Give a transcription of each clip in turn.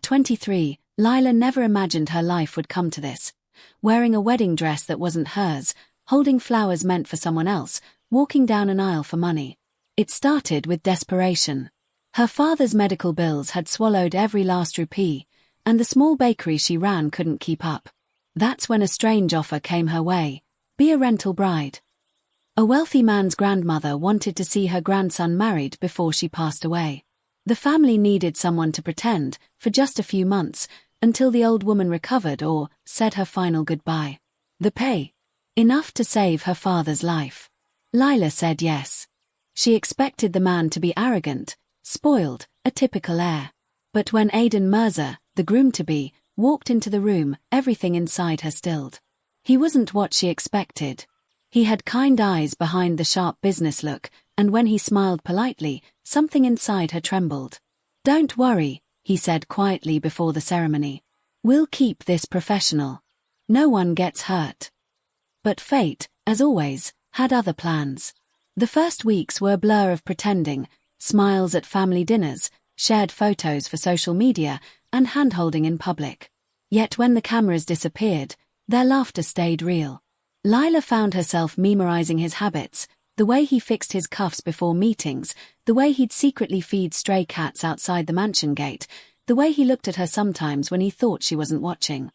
At 23, Lila never imagined her life would come to this. Wearing a wedding dress that wasn't hers, holding flowers meant for someone else, walking down an aisle for money. It started with desperation. Her father's medical bills had swallowed every last rupee, and the small bakery she ran couldn't keep up. That's when a strange offer came her way: be a rental bride. A wealthy man's grandmother wanted to see her grandson married before she passed away. The family needed someone to pretend, for just a few months, until the old woman recovered or said her final goodbye. The pay? Enough to save her father's life. Lila said yes. She expected the man to be arrogant, spoiled, a typical heir. But when Aiden Mirza, the groom-to-be, walked into the room, everything inside her stilled. He wasn't what she expected. He had kind eyes behind the sharp business look, and when he smiled politely, something inside her trembled. "Don't worry," he said quietly before the ceremony. "We'll keep this professional. No one gets hurt." But fate, as always, had other plans. The first weeks were a blur of pretending, smiles at family dinners, shared photos for social media, and hand-holding in public. Yet when the cameras disappeared, their laughter stayed real. Lila found herself memorizing his habits, the way he fixed his cuffs before meetings, the way he'd secretly feed stray cats outside the mansion gate, the way he looked at her sometimes when he thought she wasn't watching.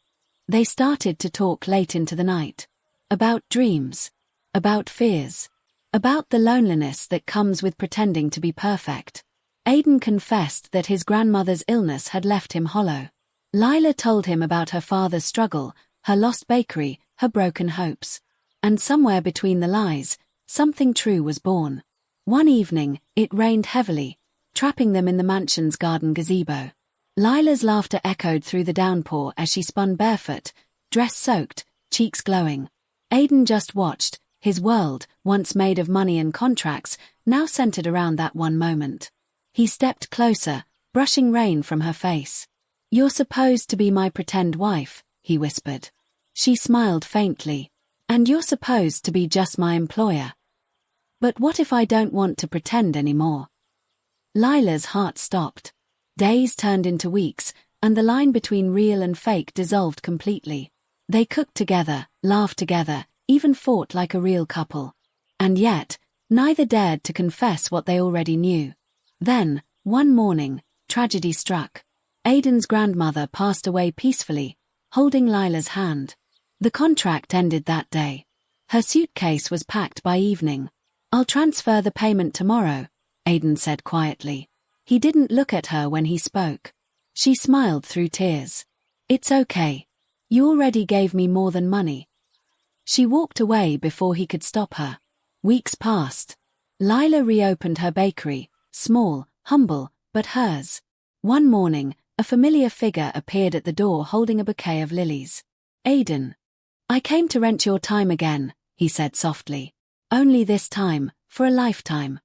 They started to talk late into the night. About dreams. About fears. About the loneliness that comes with pretending to be perfect. Aiden confessed that his grandmother's illness had left him hollow. Lila told him about her father's struggle, her lost bakery, her broken hopes. And somewhere between the lies, something true was born. One evening, it rained heavily, trapping them in the mansion's garden gazebo. Lila's laughter echoed through the downpour as she spun barefoot, dress soaked, cheeks glowing. Aiden just watched, his world, once made of money and contracts, now centered around that one moment. He stepped closer, brushing rain from her face. "You're supposed to be my pretend wife," he whispered. She smiled faintly. "And you're supposed to be just my employer. But what if I don't want to pretend anymore?" Lila's heart stopped. Days turned into weeks, and the line between real and fake dissolved completely. They cooked together, laughed together, even fought like a real couple. And yet, neither dared to confess what they already knew. Then, one morning, tragedy struck. Aiden's grandmother passed away peacefully, holding Lila's hand. The contract ended that day. Her suitcase was packed by evening. "I'll transfer the payment tomorrow," Aiden said quietly. He didn't look at her when he spoke. She smiled through tears. "It's okay. You already gave me more than money." She walked away before he could stop her. Weeks passed. Lila reopened her bakery, small, humble, but hers. One morning, a familiar figure appeared at the door holding a bouquet of lilies. "Aiden. I came to rent your time again," he said softly. "Only this time, for a lifetime."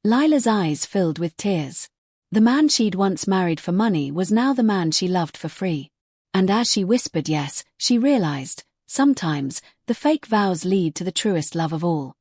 Lila's eyes filled with tears. The man she'd once married for money was now the man she loved for free. And as she whispered yes, she realized, sometimes, the fake vows lead to the truest love of all.